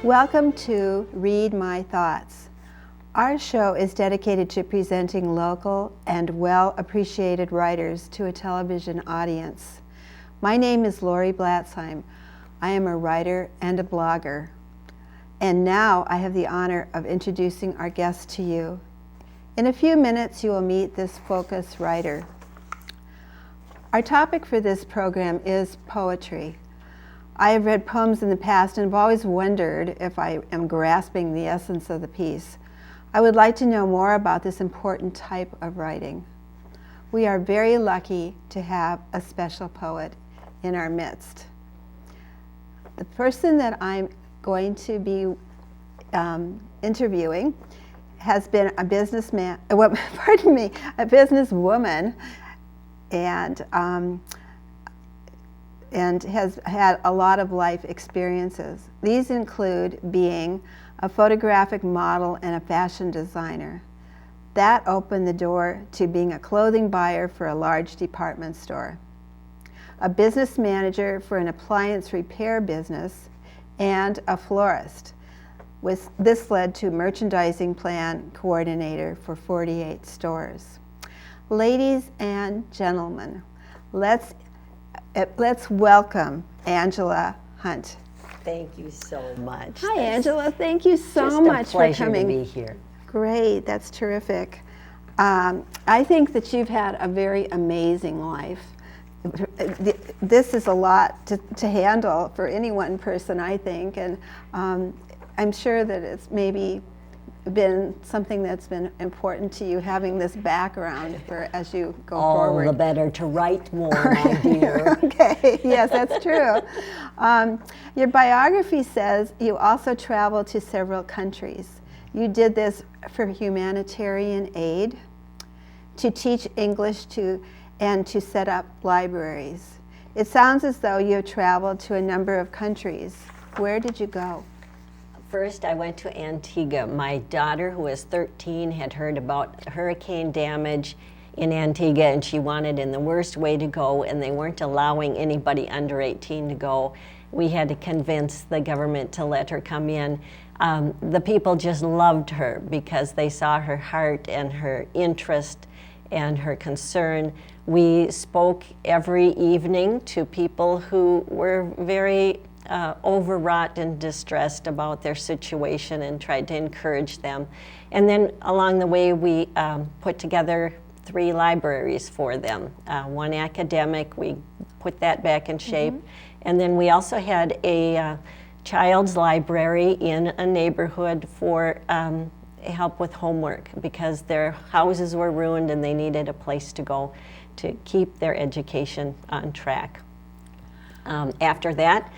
Welcome to Read My Thoughts. Our show is dedicated to presenting local and well-appreciated writers to a television audience. My name is Lori Blatzheim. I am a writer and a blogger. And now I have the honor of introducing our guest to you. In a few minutes, you will meet this focus writer. Our topic for this program is poetry. I have read poems in the past and have always wondered if I am grasping the essence of the piece. I would like to know more about this important type of writing. We are very lucky to have a special poet in our midst. The person that I'm going to be interviewing has been a businessman, a businesswoman, and has had a lot of life experiences. These include being a photographic model and a fashion designer. That opened the door to being a clothing buyer for a large department store, a business manager for an appliance repair business, and a florist. This led to merchandising plan coordinator for 48 stores. Ladies and gentlemen, let's welcome Angela Hunt. Thank you so much. Hi, Angela. Thank you so much for coming. Just a pleasure to be here. Great. That's terrific. I think that you've had a very amazing life. This is a lot to handle for any one person, I think, and I'm sure that it's maybe been something that's been important to you, having this background for as you go forward. All the better to write more, my dear. Okay, yes, that's true. Your biography says you also traveled to several countries. You did this for humanitarian aid, to teach English and to set up libraries. It sounds as though you have traveled to a number of countries. Where did you go? First, I went to Antigua. My daughter, who was 13, had heard about hurricane damage in Antigua, and she wanted in the worst way to go, and they weren't allowing anybody under 18 to go. We had to convince the government to let her come in. The people just loved her because they saw her heart and her interest and her concern. We spoke every evening to people who were very overwrought and distressed about their situation and tried to encourage them. And then along the way, we put together 3 libraries for them. One academic, we put that back in shape. And then we also had a child's library in a neighborhood for help with homework because their houses were ruined and they needed a place to go to keep their education on track. After that,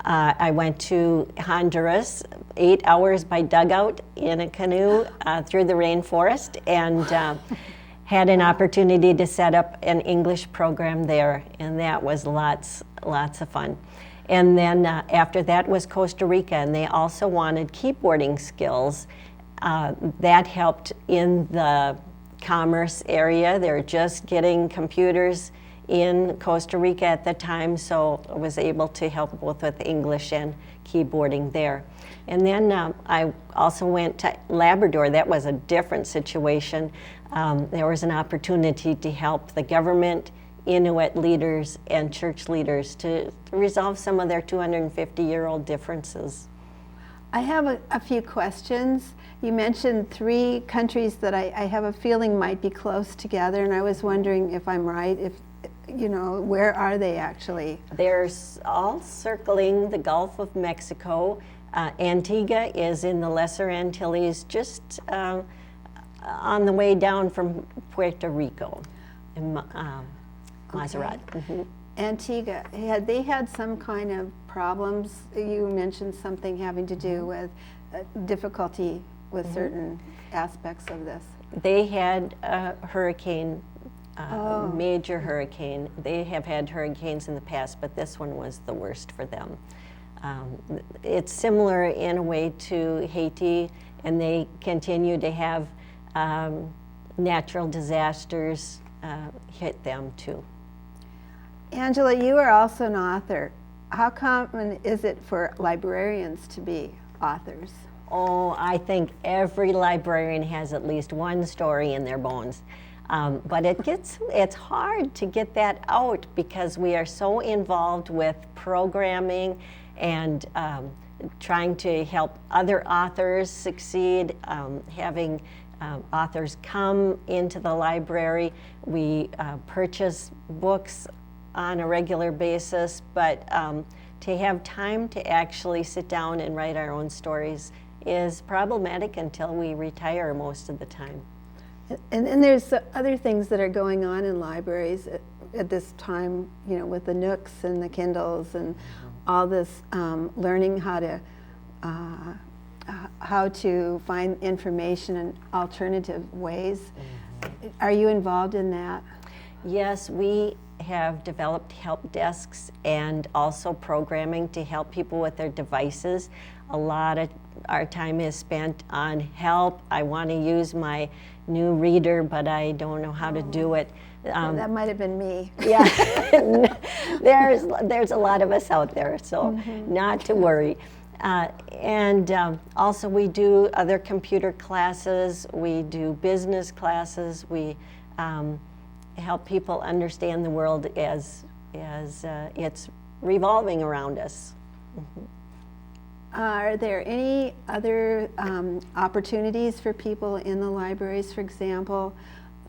I went to Honduras, 8 hours by dugout in a canoe through the rainforest, and had an opportunity to set up an English program there, and that was lots of fun. And then after that was Costa Rica, and they also wanted keyboarding skills. That helped in the commerce area. They're just getting computers in Costa Rica at the time, so I was able to help both with English and keyboarding there. And then I also went to Labrador. That was a different situation. There was an opportunity to help the government, Inuit leaders, and church leaders to resolve some of their 250-year-old differences. I have a few questions. You mentioned 3 countries that I have a feeling might be close together, and I was wondering if I'm right, where are they actually? They're all circling the Gulf of Mexico. Antigua is in the Lesser Antilles, just on the way down from Puerto Rico, in Montserrat. Okay. Antigua, had they had some kind of problems? You mentioned something having to do with difficulty with certain aspects of this. They had a hurricane, major hurricane. They have had hurricanes in the past, but this one was the worst for them. It's similar in a way to Haiti, and they continue to have natural disasters hit them too. Angela, you are also an author. How common is it for librarians to be authors? Oh, I think every librarian has at least one story in their bones. But it's hard to get that out because we are so involved with programming and trying to help other authors succeed, having authors come into the library. We purchase books on a regular basis, but to have time to actually sit down and write our own stories is problematic until we retire most of the time. And there's other things that are going on in libraries at this time, you know, with the Nooks and the Kindles and all this learning how to find information in alternative ways. Are you involved in that? Yes, we have developed help desks and also programming to help people with their devices. A lot of our time is spent on help. I want to use my new reader, but I don't know how to do it. That might have been me. Yeah, there's a lot of us out there, so not to worry. And also we do other computer classes, we do business classes, we help people understand the world as it's revolving around us. Are there any other opportunities for people in the libraries, for example,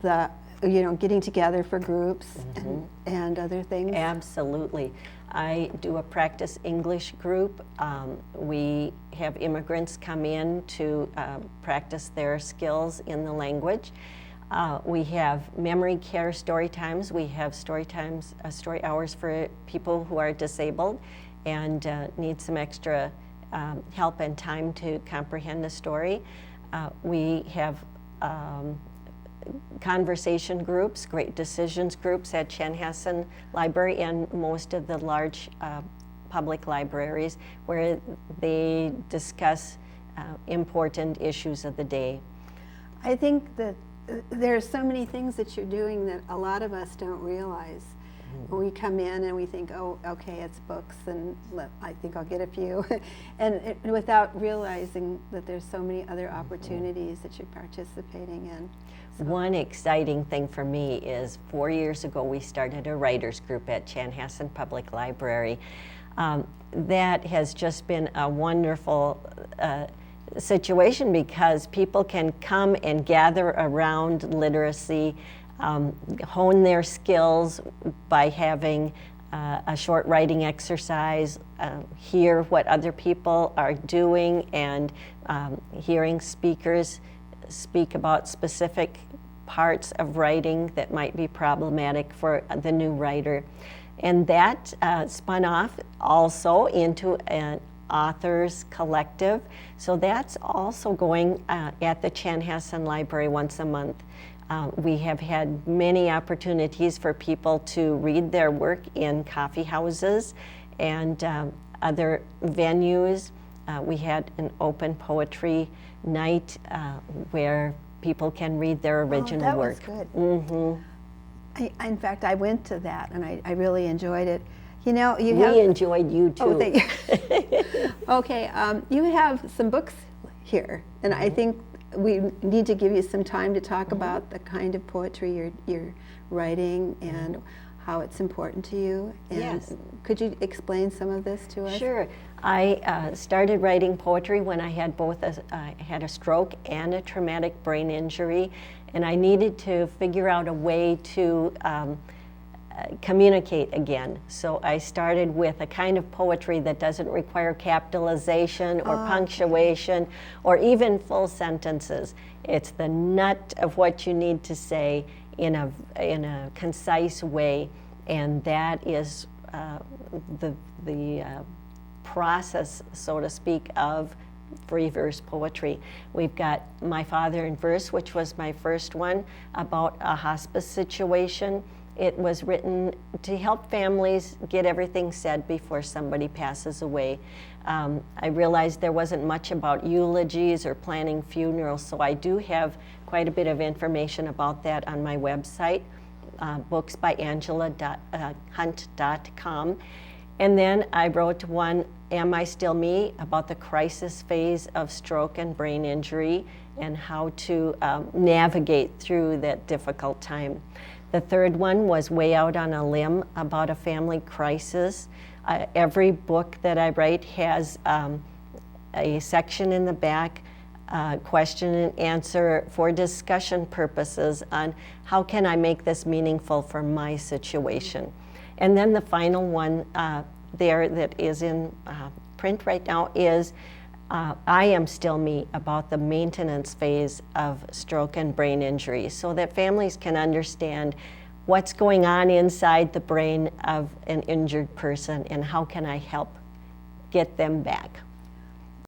getting together for groups and other things? Absolutely. I do a practice English group. We have immigrants come in to practice their skills in the language. We have memory care story times. We have story times, story hours for people who are disabled and need some extra help and time to comprehend the story. We have conversation groups, great decisions groups at Chanhassen Library and most of the large public libraries where they discuss important issues of the day. I think that there are so many things that you're doing that a lot of us don't realize. We come in and we think, oh, okay, it's books, and I think I'll get a few, and without realizing that there's so many other opportunities that you're participating in. So. One exciting thing for me is 4 years ago we started a writers group at Chanhassen Public Library. That has just been a wonderful situation because people can come and gather around literacy, hone their skills by having a short writing exercise, hear what other people are doing, and hearing speakers speak about specific parts of writing that might be problematic for the new writer. And that spun off also into an authors collective. So that's also going at the Chanhassen Library once a month. We have had many opportunities for people to read their work in coffee houses and other venues. We had an open poetry night where people can read their original work. That was good. In fact, I went to that and I really enjoyed it. You know, we enjoyed you too. Oh, thank you. Okay, you have some books here, and I think we need to give you some time to talk about the kind of poetry you're writing and how it's important to you. And yes. Could you explain some of this to us? Sure. I started writing poetry when I had had a stroke and a traumatic brain injury, and I needed to figure out a way to communicate again. So I started with a kind of poetry that doesn't require capitalization or punctuation or even full sentences. It's the nut of what you need to say in a concise way, and that is the process, so to speak, of free verse poetry. We've got My Father in Verse, which was my first one, about a hospice situation. It was written to help families get everything said before somebody passes away. I realized there wasn't much about eulogies or planning funerals, so I do have quite a bit of information about that on my website, booksbyangelahunt.com. And then I wrote one Am I Still Me? About the crisis phase of stroke and brain injury and how to navigate through that difficult time. The third one was Way Out on a Limb, about a family crisis. Every book that I write has a section in the back, question and answer for discussion purposes on how can I make this meaningful for my situation. And then the final one there that is in print right now is I Am Still Me, about the maintenance phase of stroke and brain injury, so that families can understand what's going on inside the brain of an injured person and how can I help get them back.